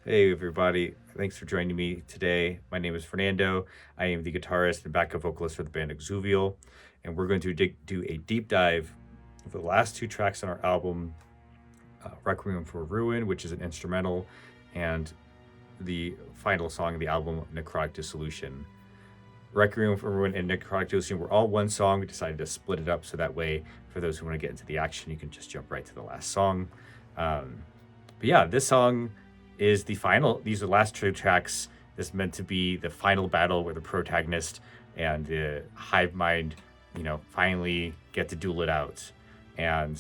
Hey everybody, thanks for joining me today. My name is Fernando. I am the guitarist and backup vocalist for the band Exuvial, and we're going to do a deep dive of the last two tracks on our album, Requiem for Ruin, which is an instrumental, and the final song of the album, Necrotic Dissolution. Requiem for Ruin and Necrotic Dissolution were all one song. We decided to split it up so that way, for those who want to get into the action, you can just jump right to the last song. But yeah, this song is the final. These are the last two tracks. This is meant to be the final battle where the protagonist and the hive mind, finally get to duel it out. And,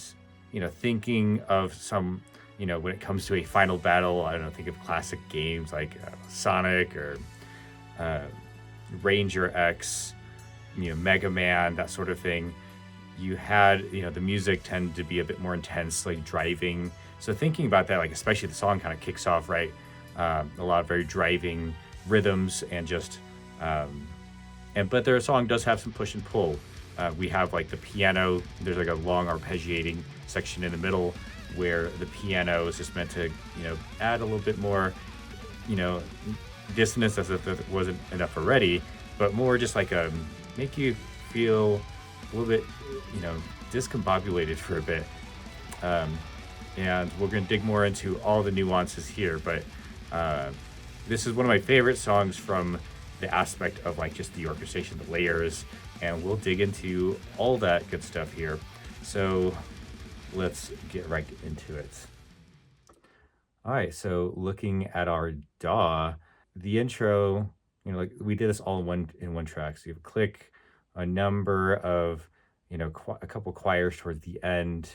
thinking of some, when it comes to a final battle, I don't know, think of classic games like Sonic or Ranger X, Mega Man, that sort of thing. You had, the music tended to be a bit more intense, like driving. So thinking about that, like especially the song kind of kicks off, right? A lot of very driving rhythms and just, but their song does have some push and pull. We have like the piano, there's like a long arpeggiating section in the middle where the piano is just meant to, add a little bit more, dissonance as if it wasn't enough already, but more just like make you feel a little bit, discombobulated for a bit. And we're going to dig more into all the nuances here, but this is one of my favorite songs from the aspect of like just the orchestration, the layers, and we'll dig into all that good stuff here. So let's get right into it. All right, so looking at our DAW, the intro, like we did this all in one track. So you have a click, a number of, a couple choirs towards the end.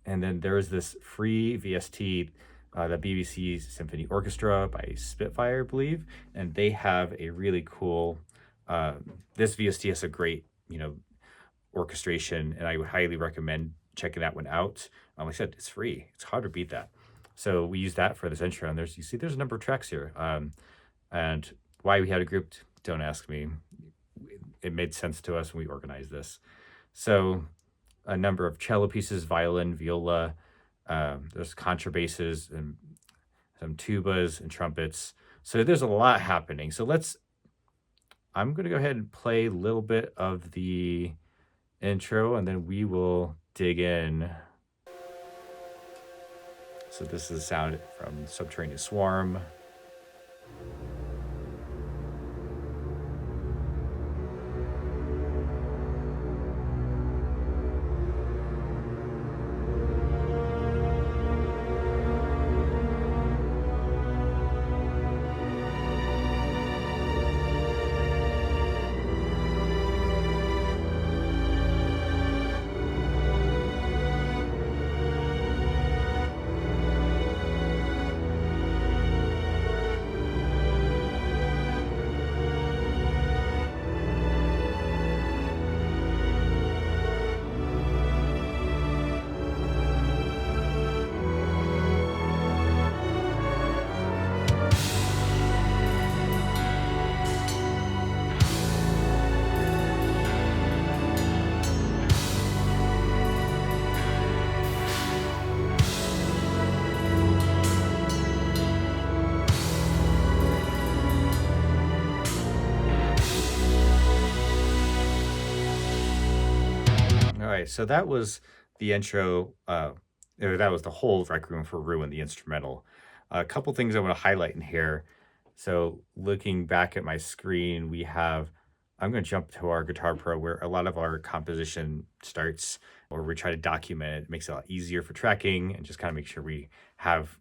And then there's this free VST, the BBC Symphony Orchestra by Spitfire, I believe. And they have a really cool, this VST has a great, orchestration. And I would highly recommend checking that one out. Like I said, it's free. It's hard to beat that. So we use that for this intro. And there's a number of tracks here. And why we had a group, don't ask me. It made sense to us when we organized this. So a number of cello pieces, violin, viola, there's contrabasses and some tubas and trumpets. So there's a lot happening. So I'm going to go ahead and play a little bit of the intro and then we will dig in. So this is the sound from Subterranean Swarm. So that was the intro. That was the whole Requiem for Ruin, the instrumental. A couple things I want to highlight in here. So looking back at my screen, I'm going to jump to our Guitar Pro where a lot of our composition starts, or we try to document it. It makes it a lot easier for tracking and just kind of make sure we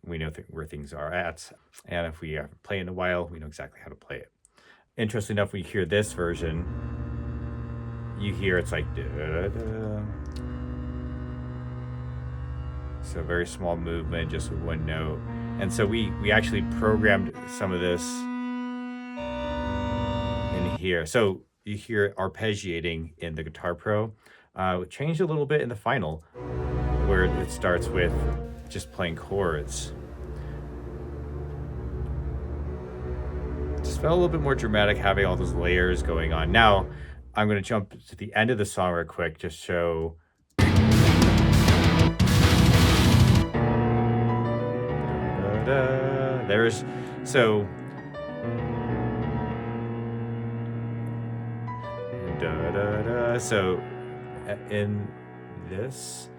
know where things are at. And if we haven't played in a while, we know exactly how to play it. Interesting enough, when you hear this version, you hear it's like da, da, da. So very small movement, just with one note. And so we actually programmed some of this in here. So you hear arpeggiating in the Guitar Pro. It changed a little bit in the final, where it starts with just playing chords. Just felt a little bit more dramatic having all those layers going on. Now, I'm going to jump to the end of the song real quick to show. there's so so in this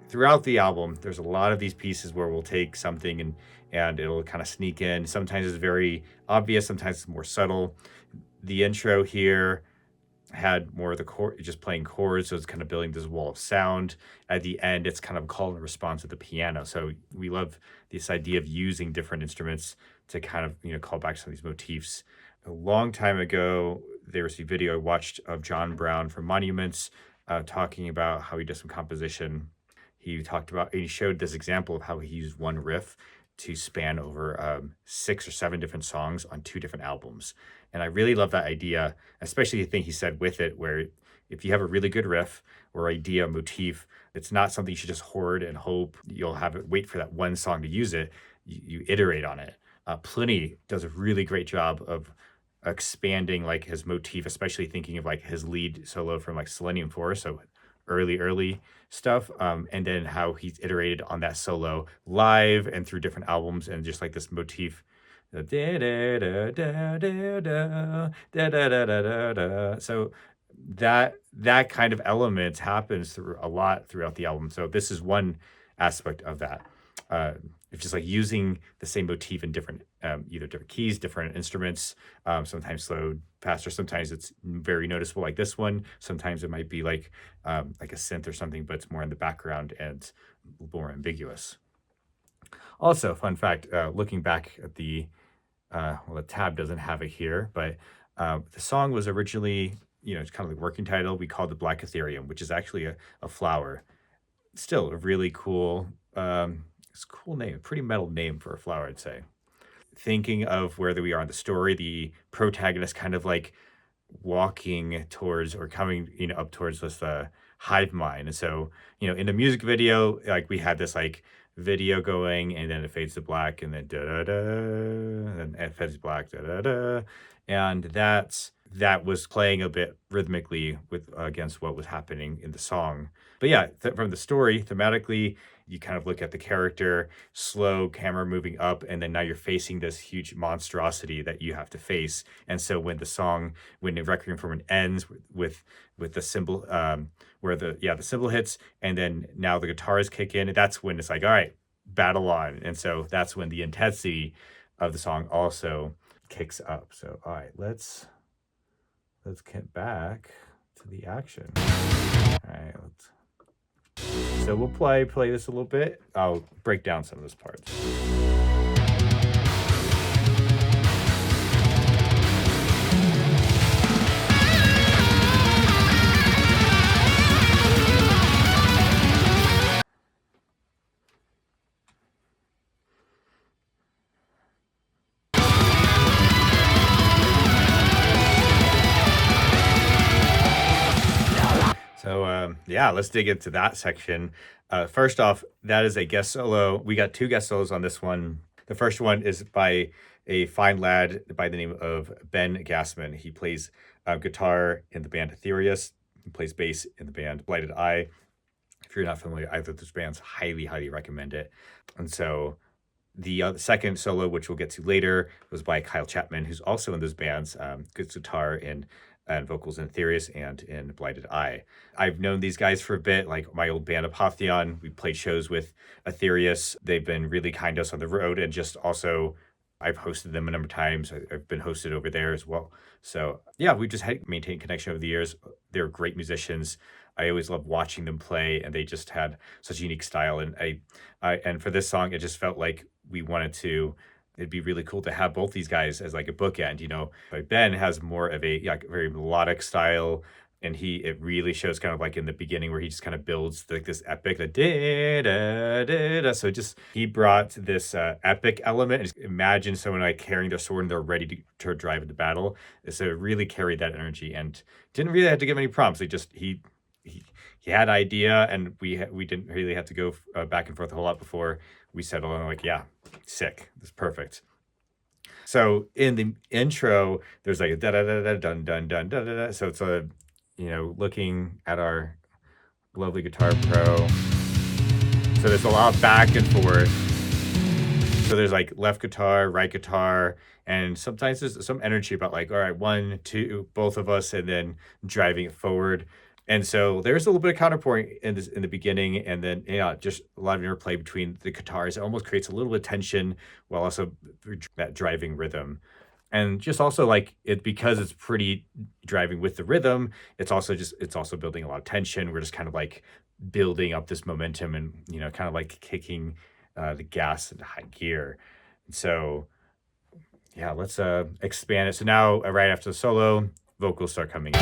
throughout the album, there's a lot of these pieces where we'll take something and it'll kind of sneak in. Sometimes it's very obvious, sometimes it's more subtle. The intro here had more of the chord, just playing chords, so it's kind of building this wall of sound. At the end, it's kind of a call and response to the piano. So we love this idea of using different instruments to kind of, you know, call back some of these motifs. A long time ago, there was a video I watched of John Brown from Monuments talking about how he does some composition. He talked about, he showed this example of how he used one riff to span over 6 or 7 different songs on 2 different albums. And I really love that idea, especially the thing he said with it, where if you have a really good riff or idea, motif, it's not something you should just hoard and hope you'll have it, wait for that one song to use it. You iterate on it. Pliny does a really great job of expanding like his motif, especially thinking of like his lead solo from like Selenium Forest, so early stuff, and then how he's iterated on that solo live and through different albums, and just like this motif, so that kind of element happens through a lot throughout the album. So this is one aspect of that. It's just like using the same motif in different either different keys, different instruments, sometimes slowed faster, sometimes it's very noticeable like this one, sometimes it might be like a synth or something, but it's more in the background and more ambiguous. Also, fun fact, looking back at the the tab doesn't have it here, but the song was originally, you know, it's kind of like working title, we called it Black Ethereum, which is actually a flower. Still a really cool it's a cool name, pretty metal name for a flower, I'd say. Thinking of where we are in the story, the protagonist kind of like walking towards or coming, you know, up towards this hive mind. And so, you know, in the music video, like we had this like video going and then it fades to black and then da da da, and then it fades to black, da da da. And that was playing a bit rhythmically with against what was happening in the song. But yeah, from the story, thematically, you kind of look at the character, slow camera moving up, and then now you're facing this huge monstrosity that you have to face. And so when the Requiem for an ends with the cymbal, where the cymbal hits, and then now the guitars kick in, that's when it's like, all right, battle on. And so that's when the intensity of the song also kicks up. So all right, let's get back to the action. All right, so we'll play this a little bit. I'll break down some of those parts. So let's dig into that section. First off, that is a guest solo. We got 2 guest solos on this one. The first one is by a fine lad by the name of Ben Gassman. He plays guitar in the band Aetherius. He plays bass in the band Blighted Eye. If you're not familiar with either of those bands, highly recommend it. And so the second solo, which we'll get to later, was by Kyle Chapman, who's also in those bands, good guitar and vocals in Aetherius and in Blighted Eye. I've known these guys for a bit, like my old band Apotheon. We played shows with Aetherius. They've been really kind to us on the road, and just also I've hosted them a number of times. I've been hosted over there as well. So yeah, we just had maintained connection over the years. They're great musicians. I always love watching them play, and they just had such a unique style. And and for this song, it just felt like we wanted to. It'd be really cool to have both these guys as like a bookend, you know. But Ben has more of a very melodic style, and it really shows kind of like in the beginning where he just kind of builds like this epic, so just he brought this epic element. Just imagine someone like carrying their sword and they're ready to drive into battle. So it really carried that energy and didn't really have to give any prompts. He had idea, and we didn't really have to go back and forth a whole lot before we settled on like, yeah, sick, that's perfect. So in the intro, there's like a da da da da dun dun dun da da da. So it's looking at our lovely guitar pro. So there's a lot of back and forth. So there's like left guitar, right guitar, and sometimes there's some energy about like, all right, 1, 2, both of us, and then driving it forward. And so there's a little bit of counterpoint in the beginning, and then just a lot of interplay between the guitars. It almost creates a little bit of tension while also that driving rhythm. And just also like it, because it's pretty driving with the rhythm, it's also building a lot of tension. We're just kind of like building up this momentum and kind of like kicking the gas into high gear. And so yeah, let's expand it. So now right after the solo, vocals start coming in.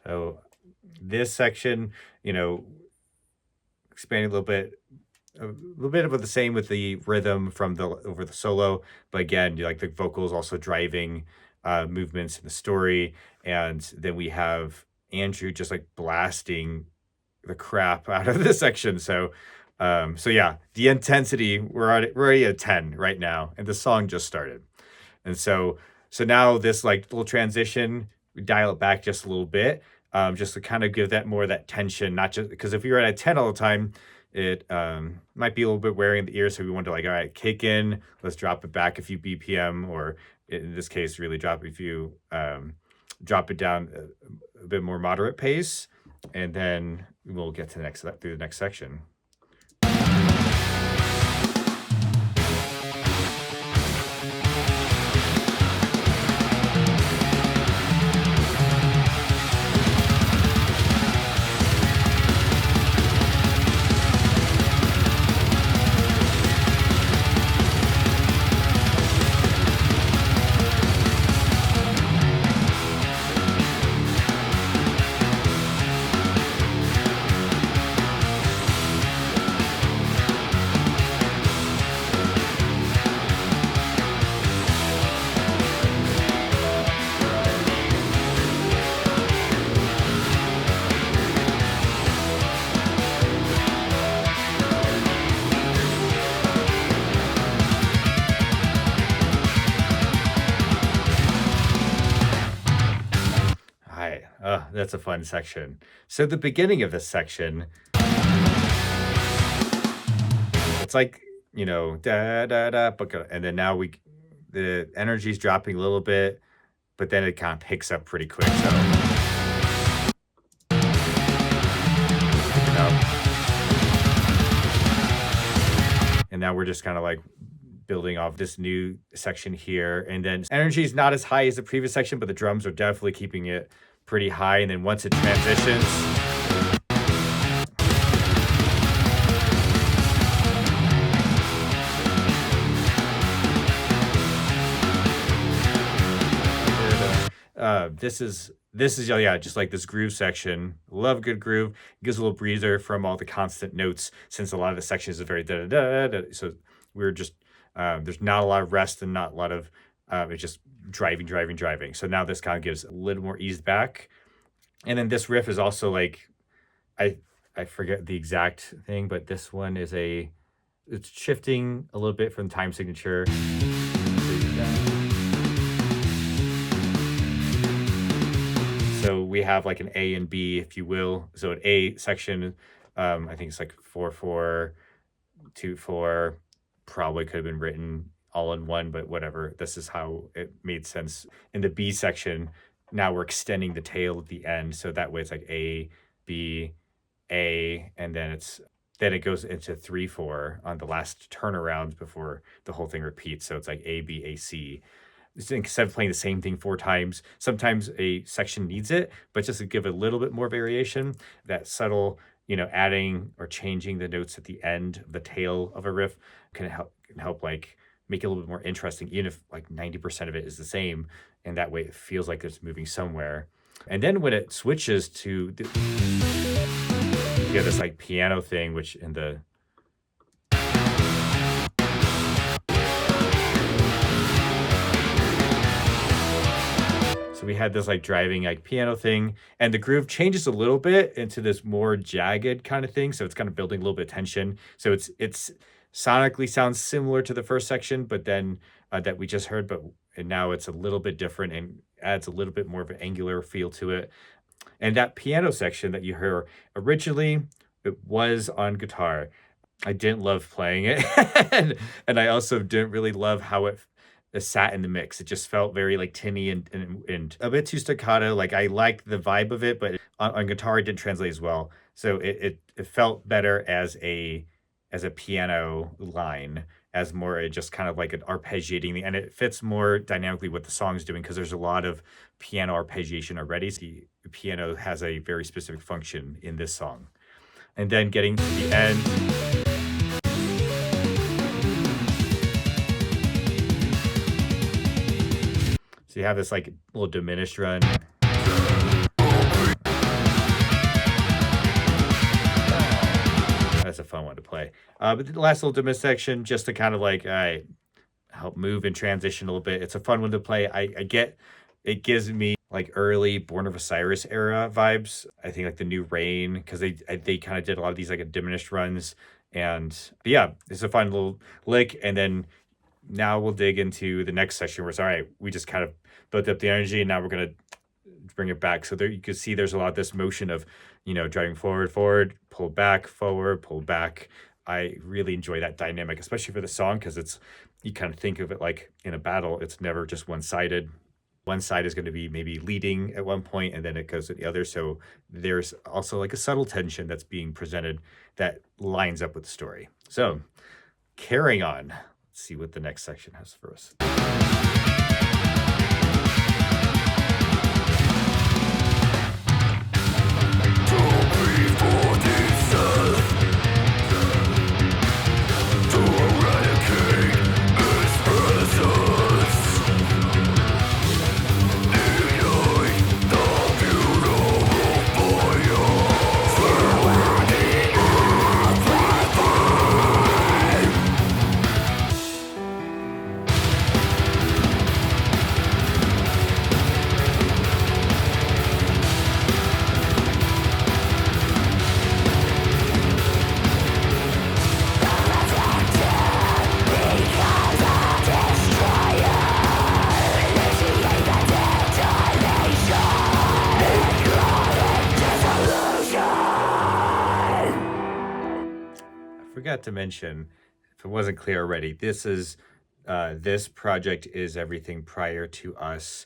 So this section, expanding a little bit about the same with the rhythm from over the solo, but again, like the vocals also driving movements in the story, and then we have Andrew just like blasting the crap out of this section. So yeah, the intensity, we're already at 10 right now, and the song just started, and so now this like little transition, we dial it back just a little bit, just to kind of give that more of that tension, not just because if you're at a 10 all the time, it might be a little bit wearing the ear. So we want to like, all right, kick in, let's drop it back a few BPM, or in this case, really drop it down a bit more moderate pace, and then we'll get to through the next section. That's a fun section. So the beginning of this section, it's like, da da da, and then now the energy's dropping a little bit, but then it kind of picks up pretty quick. So and now we're just kind of like building off this new section here, and then energy is not as high as the previous section, but the drums are definitely keeping it pretty high. And then once it transitions, this is just like this groove section. Love good groove. It gives a little breather from all the constant notes, since a lot of the sections is very da da da. So we're just there's not a lot of rest and not a lot of it's just driving. So now this kind of gives a little more ease back. And then this riff is also like, I forget the exact thing, but this one is it's shifting a little bit from time signature. So we have like an A and B, if you will. So an A section, I think it's like 4/4, 2/4, probably could have been written all in one, but whatever. This is how it made sense. In the B section, now we're extending the tail at the end, so that way it's like A, B, A, and then it goes into 3/4 on the last turnaround before the whole thing repeats. So it's like A, B, A, C. Instead of playing the same thing 4 times, sometimes a section needs it, but just to give a little bit more variation, that subtle, adding or changing the notes at the end of the tail of a riff can help like make it a little bit more interesting, even if like 90% of it is the same, and that way it feels like it's moving somewhere. And then when it switches to you get this like piano thing, which in the So we had this like driving like piano thing, and the groove changes a little bit into this more jagged kind of thing. So it's kind of building a little bit of tension. So it's sonically sounds similar to the first section, but then that we just heard, but and now it's a little bit different and adds a little bit more of an angular feel to it. And that piano section that you heard originally, it was on guitar. I didn't love playing it, and I also didn't really love how it sat in the mix. It just felt very like tinny and a bit too staccato. Like I liked the vibe of it, but on guitar it didn't translate as well. So it felt better as a piano line, as more just kind of like an arpeggiating, and it fits more dynamically what the song's doing because there's a lot of piano arpeggiation already. So the piano has a very specific function in this song. And then getting to the end. So you have this like little diminished run. That's a fun one to play. But the last little diminished section, just to kind of like help move and transition a little bit. It's a fun one to play. I get it gives me like early Born of Osiris era vibes. I think like the New Rain, because they kind of did a lot of these like diminished runs. And yeah, it's a fun little lick. And then now we'll dig into the next section where it's all right, we just kind of built up the energy and now we're going to bring it back. So there you can see there's a lot of this motion of, driving forward, pull back, forward, pull back. I really enjoy that dynamic, especially for the song, because you kind of think of it like in a battle, it's never just one-sided. One side is going to be maybe leading at one point and then it goes to the other. So there's also like a subtle tension that's being presented that lines up with the story. So carrying on, let's see what the next section has for us. Forgot to mention, if it wasn't clear already, this project is everything prior to us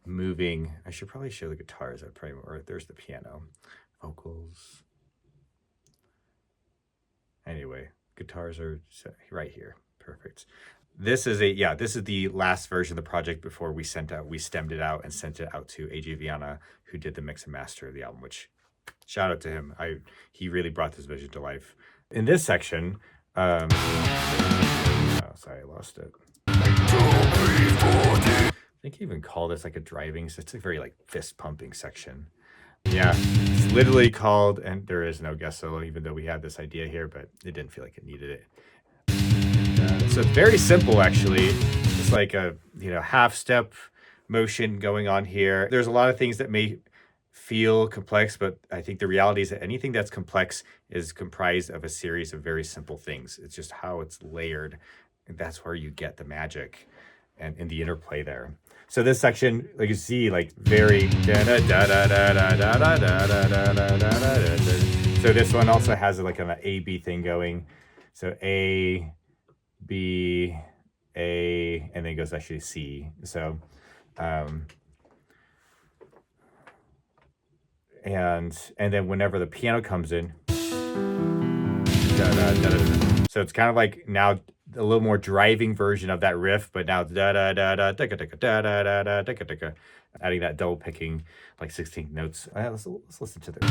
moving. I should probably show the guitars. Or there's the piano, vocals. Anyway, guitars are right here. Perfect. This is the last version of the project before we stemmed it out and sent it out to AJ Viana, who did the mix and master of the album, which shout out to him. He really brought this vision to life. In this section, oh, sorry, I lost it. I think you even call this like a driving, so it's a very like fist pumping section. Yeah, it's literally called, and there is no guest solo, even though we had this idea here, but it didn't feel like it needed it. So it's very simple, actually. It's like a half step motion going on here. There's a lot of things that may feel complex, but I think the reality is that anything that's complex is comprised of a series of very simple things. It's just how it's layered, and that's where you get the magic and in the interplay there. So this section, like you see, like very so this one also has like an A-B thing going. So A, B, A, and then it goes actually C. So and then whenever the piano comes in, so it's kind of like now a little more driving version of that riff, but now adding that double picking, like 16 notes. Let's listen to this.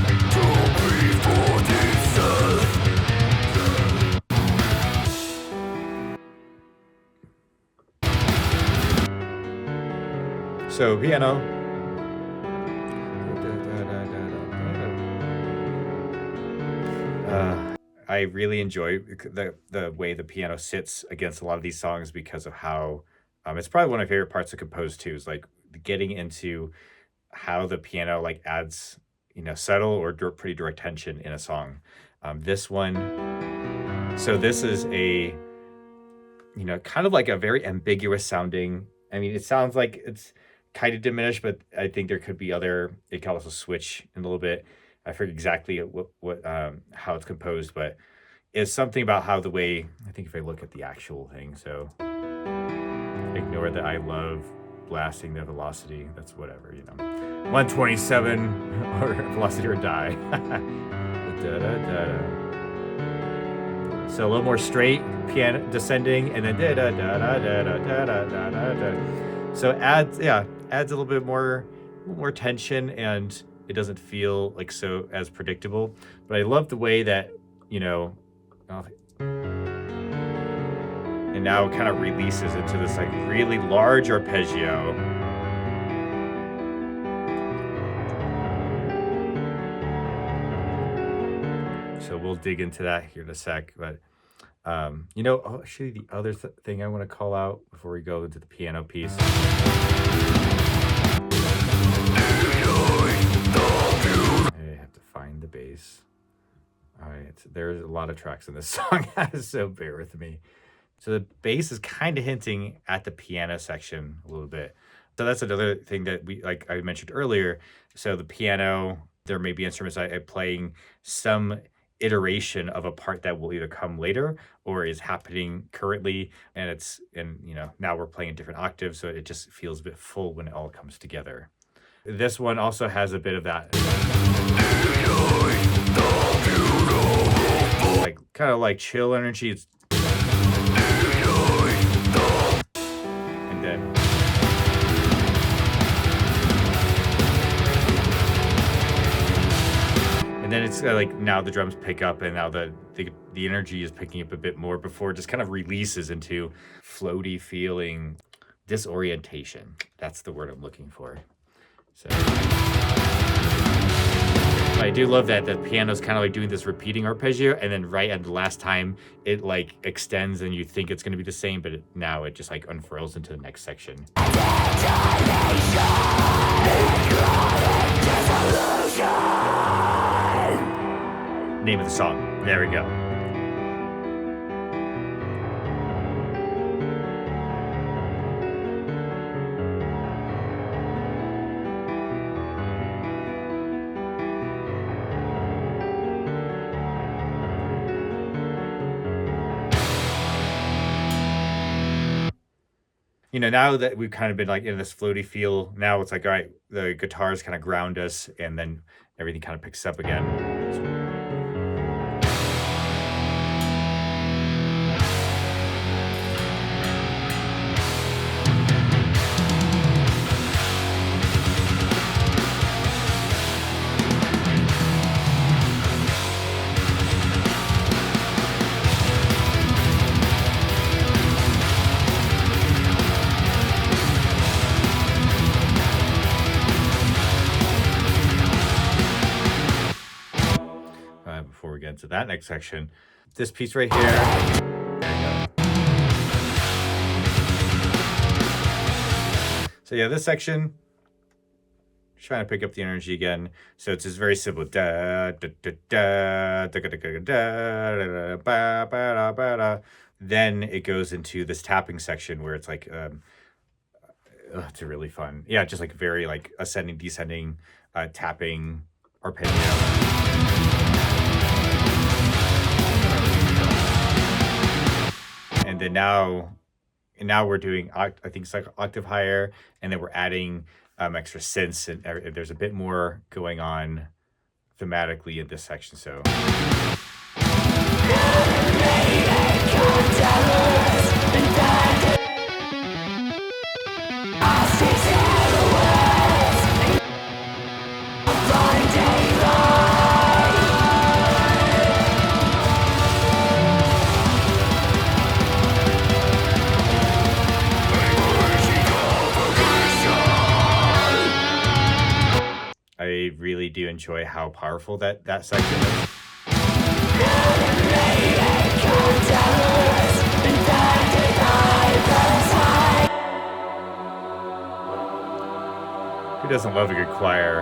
So piano. I really enjoy the way the piano sits against a lot of these songs because of how it's probably one of my favorite parts to compose too, is like getting into how the piano like adds, subtle or pretty direct tension in a song. This one, so this is a, kind of like a very ambiguous sounding. I mean, it sounds like it's kind of diminished, but I think there could be it can also switch in a little bit. I forget exactly how it's composed, but it's something about how the way, I think if I look at the actual thing, so ignore that I love blasting the velocity, that's whatever, 127 or velocity or die. So a little more straight piano descending, and then so adds a little bit more tension, and it doesn't feel like so as predictable. But I love the way that, and now it kind of releases into this like really large arpeggio. So we'll dig into that here in a sec. But, actually the other thing I want to call out before we go into the piano piece. I have to find the bass. All right, there's a lot of tracks in this song, so bear with me. So the bass is kind of hinting at the piano section a little bit. So that's another thing that like I mentioned earlier. So the piano, there may be instruments playing some iteration of a part that will either come later or is happening currently, and now we're playing in different octaves, so it just feels a bit full when it all comes together. This one also has a bit of that, like kind of like chill energy. It's and then it's like now the drums pick up, and now the energy is picking up a bit more before it just kind of releases into floaty feeling disorientation. That's the word I'm looking for. So I do love that the piano's kind of like doing this repeating arpeggio, and then right at the last time it like extends, and you think it's going to be the same, but now it just like unfurls into the next section. Name of the song. There we go. Now that we've kind of been like in this floaty feel, now it's like, all right, the guitars kind of ground us, and then everything kind of picks up again. Into that next section, this piece right here. There you go. So yeah, this section, trying to pick up the energy again. So it's just very simple. Da, da, da, da, da, da, da, da, da, ba, ba, ba, da. Then it goes into this tapping section where it's like, it's really fun. Yeah, just like very like ascending, descending, tapping arpeggio. And then now we're doing, I think it's like octave higher, and then we're adding extra synths, and there's a bit more going on thematically in this section. So. I really do enjoy how powerful that section is. Who doesn't love a good choir?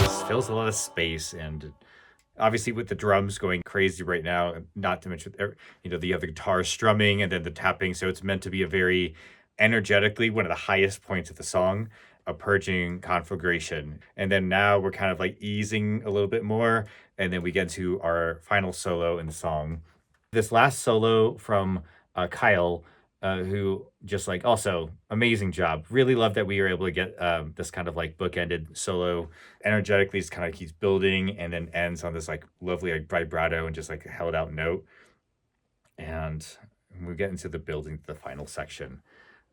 This fills a lot of space, and obviously with the drums going crazy right now, not to mention, you have the guitar strumming and then the tapping. So it's meant to be a very energetically one of the highest points of the song, a purging conflagration. And then now we're kind of like easing a little bit more. And then we get to our final solo in the song. This last solo from Kyle, who just like also amazing job. Really love that we were able to get this kind of like bookended solo. Energetically, it's kind of keeps building and then ends on this like lovely like vibrato and just like a held out note. And we get into the building, the final section.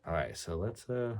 All right, so let's go.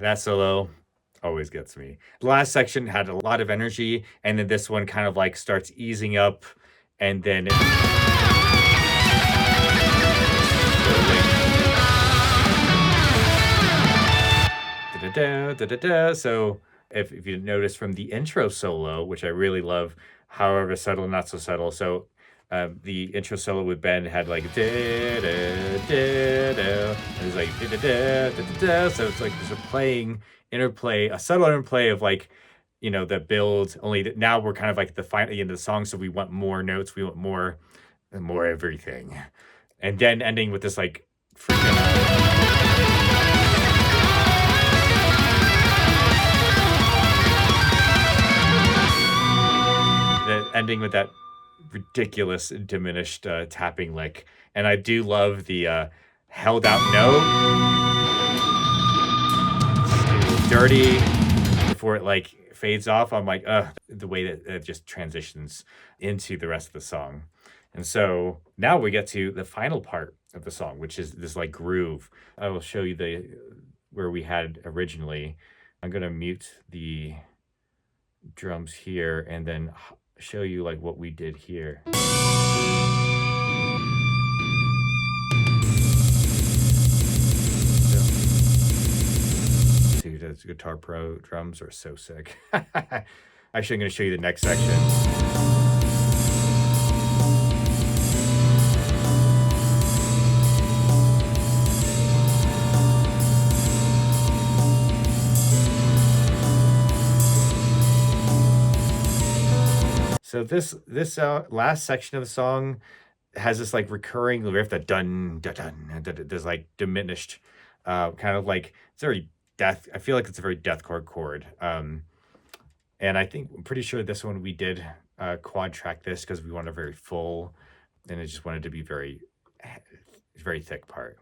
That solo always gets me. The last section had a lot of energy, and then this one kind of like starts easing up, and then so if you notice from the intro solo, which I really love, however subtle, not so subtle. So the intro solo with Ben had like and it's like so it's like there's a interplay, a subtle interplay of like that build. Only that now we're kind of like the final end of the song, so we want more notes, we want more everything, and then ending with this like freaking. Ending with that ridiculous diminished tapping lick, and I do love the held out note. It's dirty before it like fades off. I'm like, the way that it just transitions into the rest of the song. And so now we get to the final part of the song, which is this like groove. I will show you where we had originally. I'm gonna mute the drums here and then show you like what we did here. Dude, those Guitar Pro drums are so sick. Actually, I'm going to show you the next section. So this last section of the song has this like recurring riff that dun dun dun. There's like diminished, kind of like it's very death. I feel like it's a very deathcore chord. And I'm pretty sure this one we did quad track this because we wanted a very full, and it just wanted to be very thick part.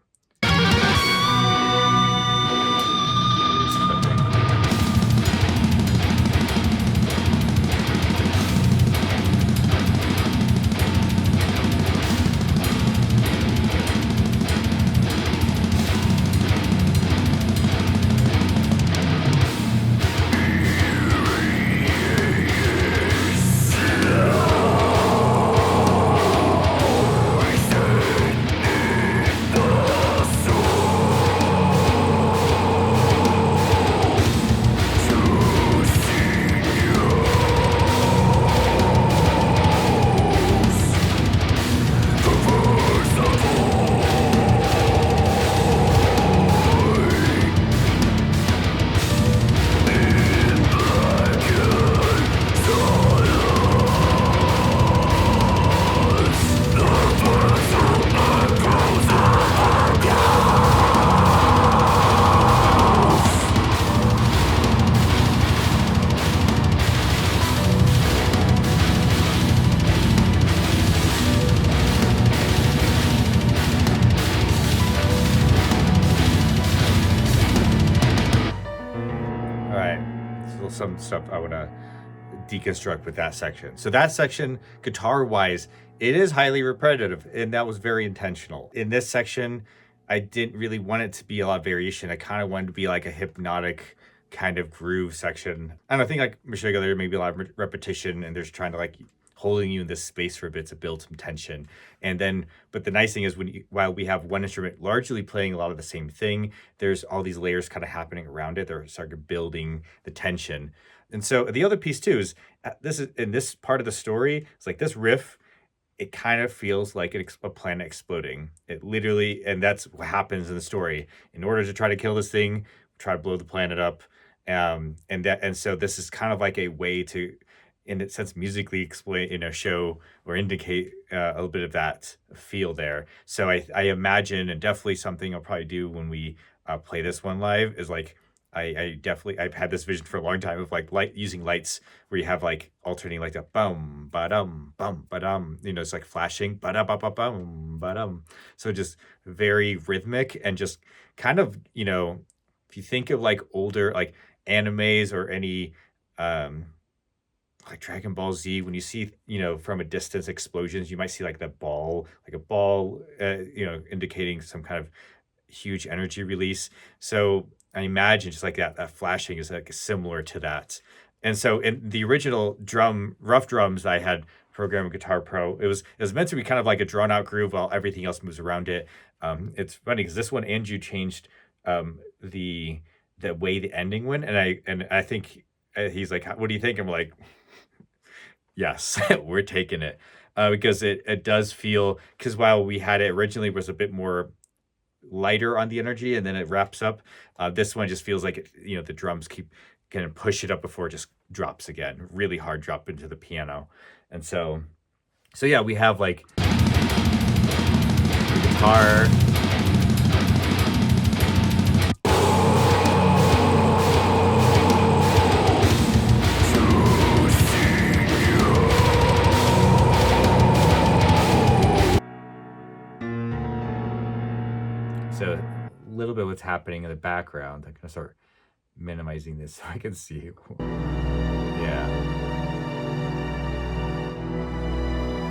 some stuff I want to deconstruct with that section. So that section, guitar wise, it is highly repetitive, and that was very intentional. In this section, I didn't really want it to be a lot of variation. I kind of wanted to be like a hypnotic kind of groove section. And I think like Michelle, there may be a lot of repetition, and there's trying to like holding you in this space for a bit to build some tension. And then, but the nice thing is while we have one instrument largely playing a lot of the same thing, there's all these layers kind of happening around it. They're starting building the tension. And so the other piece too is this is in this part of the story, it's like this riff, it kind of feels like a planet exploding. It literally, and that's what happens in the story. In order to try to kill this thing, try to blow the planet up. And so this is kind of like a way to, in a sense, musically explain, show or indicate a little bit of that feel there. So I imagine, and definitely something I'll probably do when we play this one live, is like, I've had this vision for a long time of like using lights where you have like alternating like that bum ba-dum bum ba-dum, it's like flashing ba-da-ba-ba-bum ba-dum. So just very rhythmic and just kind of, if you think of like older like animes or any like Dragon Ball Z, when you see, from a distance explosions, you might see like that ball, like a ball, indicating some kind of huge energy release. So I imagine just like that flashing is like similar to that. And so in the original rough drums I had programmed with Guitar Pro, it was meant to be kind of like a drawn out groove while everything else moves around it. It's funny because this one Andrew changed the way the ending went, and I think he's like, "What do you think?" I'm like, "Yes, we're taking it," because it does feel, because while we had it originally was a bit more lighter on the energy and then it wraps up, this one just feels like the drums keep kind of push it up before it just drops again, really hard drop into the piano. And so yeah, we have like guitar, so a little bit what's happening in the background. I'm gonna start minimizing this so I can see. Yeah.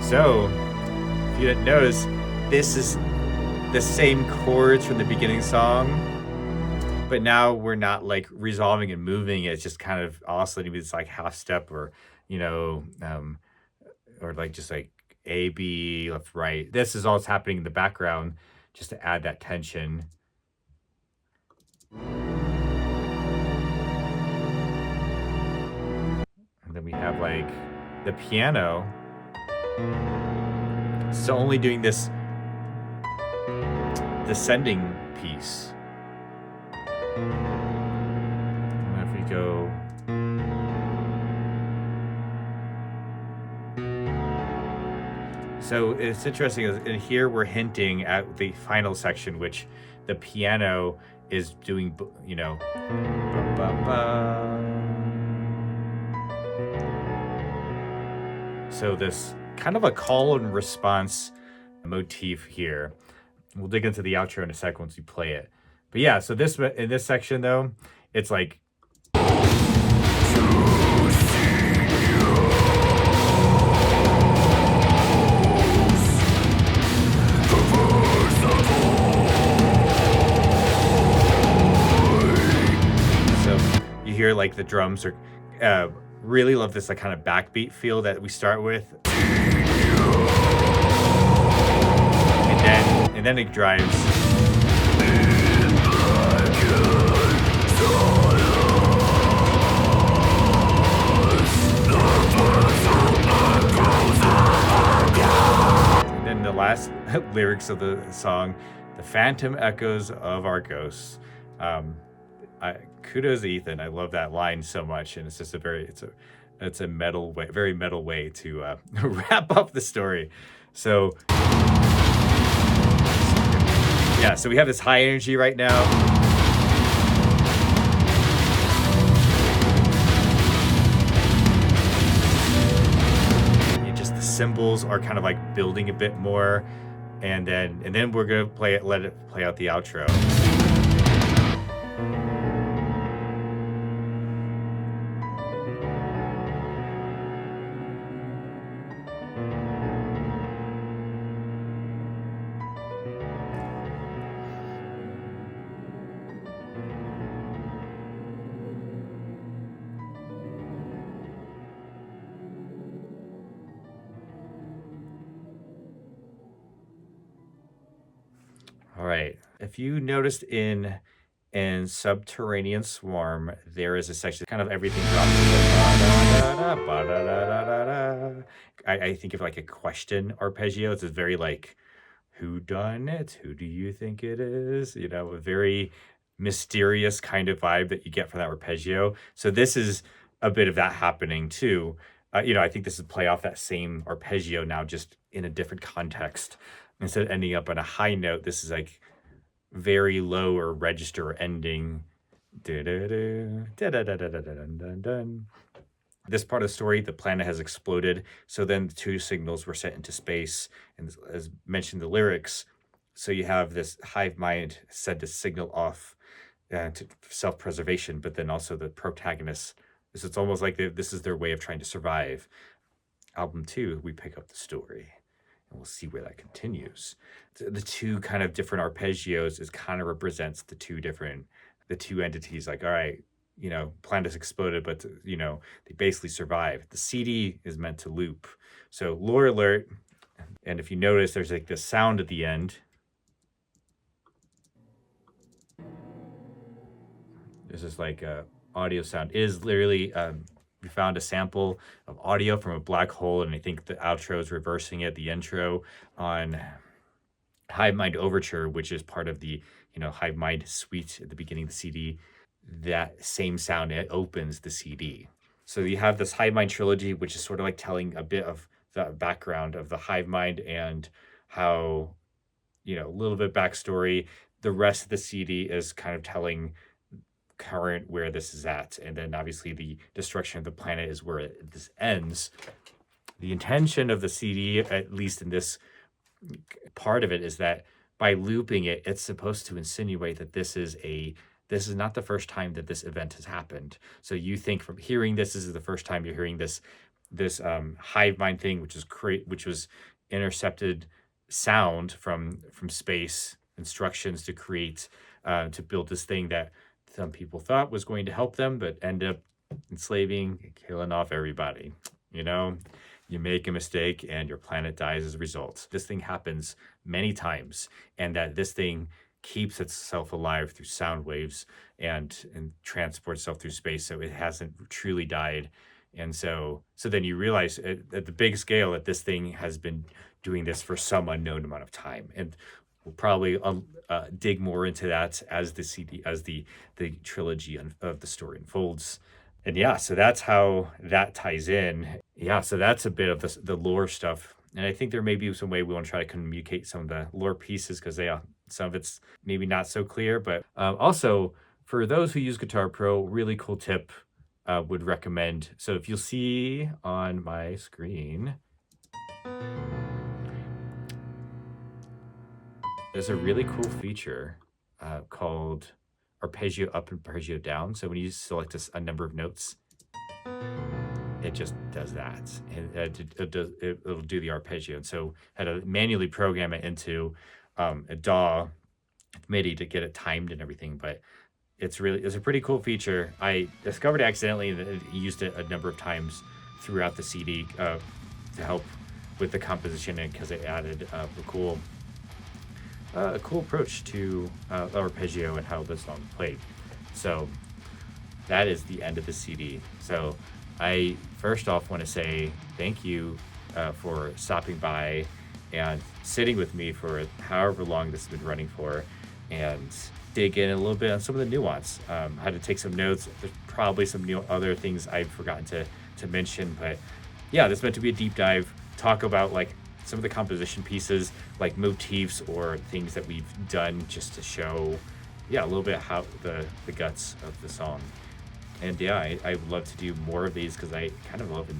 So if you didn't notice, this is the same chords from the beginning song, but now we're not like resolving and moving. It's just kind of oscillating with this like half step or or like just like A, B, left, right. This is all that's happening in the background just to add that tension. And then we have like the piano. So only doing this descending piece. And if we go, so it's interesting, in here we're hinting at the final section, which the piano is doing, ba, ba, ba. So this kind of a call and response motif here. We'll dig into the outro in a second once we play it. But yeah, so in this section though, it's like, you hear like the drums are really love this like kind of backbeat feel that we start with, and then it drives. And then the last lyrics of the song, "The phantom echoes of our ghosts." Kudos to Ethan. I love that line so much, and it's just it's a metal way, very metal way to wrap up the story. So yeah, so we have this high energy right now. And just the cymbals are kind of like building a bit more, and then we're gonna let it play out the outro. right. If you noticed in Subterranean Swarm, there is a section, kind of everything drops to the ba-da-da-da, ba-da-da-da-da-da. I think of like a question arpeggio. It's a very like, who done it? Who do you think it is? You know, a very mysterious kind of vibe that you get from that arpeggio. So this is a bit of that happening too. You know, I think this is play off that same arpeggio now, just in a different context. Instead of ending up on a high note, this is like very low or register ending. Da-da-da, da-da-da-da-da-dun-dun-dun. This part of the story, the planet has exploded. So then the two signals were sent into space. And as mentioned, the lyrics. So you have this hive mind said to signal off to self-preservation, but then also the protagonist. So it's almost like this is their way of trying to survive. Album 2, we pick up the story. And we'll see where that continues. The two kind of different arpeggios is kind of represents the two entities. Like, all right, you know, planet exploded, but you know, they basically survived. The CD is meant to loop. So lore alert. And if you notice, there's like this sound at the end. There's this like audio sound. It is literally we found a sample of audio from a black hole, and I think the outro is reversing it. The intro on Hive Mind Overture, which is part of the, you know, Hive Mind suite at the beginning of the CD, that same sound, it opens the CD. So you have this Hive Mind trilogy, which is sort of like telling a bit of the background of the Hive Mind and how, you know, a little bit backstory. The rest of the CD is kind of telling current where this is at, and then obviously the destruction of the planet is where this ends. The intention of the CD, at least in this part of it, is that by looping it, it's supposed to insinuate that this is not the first time that this event has happened. So you think from hearing this is the first time you're hearing this hive mind thing, which was intercepted sound from space, instructions to create to build this thing that some people thought was going to help them, but end up enslaving and killing off everybody. You know, you make a mistake and your planet dies as a result. This thing happens many times, and that this thing keeps itself alive through sound waves and transports itself through space, so it hasn't truly died. And so then you realize at the big scale that this thing has been doing this for some unknown amount of time. And we'll probably dig more into that as the trilogy of the story unfolds. And yeah, so that's how that ties in. Yeah, so that's a bit of the lore stuff. And I think there may be some way we want to try to communicate some of the lore pieces, because some of it's maybe not so clear. But also, for those who use Guitar Pro, really cool tip would recommend. So if you'll see on my screen, there's a really cool feature called arpeggio up and arpeggio down. So when you select a number of notes, it just does that, and it'll do the arpeggio. And so I had to manually program it into a DAW MIDI to get it timed and everything. But it's a pretty cool feature. I discovered it accidentally and used it a number of times throughout the CD to help with the composition, and because it added a cool approach to arpeggio and how the song played. So that is the end of the CD. So I first off want to say thank you for stopping by and sitting with me for however long this has been running for, and dig in a little bit on some of the nuance. I had to take some notes. There's probably some other things I've forgotten to mention, but yeah, this meant to be a deep dive, talk about like some of the composition pieces, like motifs or things that we've done, just to show, a little bit how the guts of the song. And yeah, I would love to do more of these, because I kind of love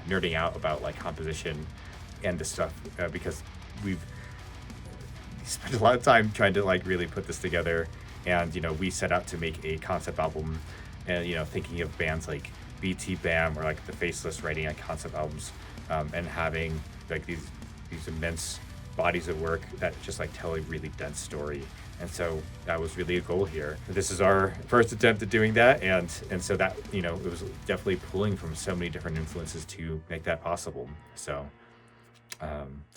nerding out about like composition and this stuff, because we've spent a lot of time trying to like really put this together. And we set out to make a concept album, and thinking of bands like BT Bam or like the Faceless writing on concept albums, and having like these immense bodies of work that just like tell a really dense story. And so that was really a goal here. This is our first attempt at doing that, and so that it was definitely pulling from so many different influences to make that possible. So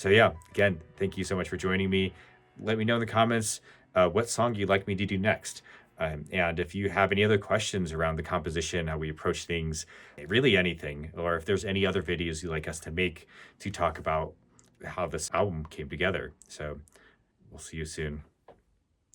yeah, again, thank you so much for joining me. Let me know in the comments what song you'd like me to do next. And if you have any other questions around the composition, how we approach things, really anything, or if there's any other videos you'd like us to make to talk about how this album came together. So we'll see you soon.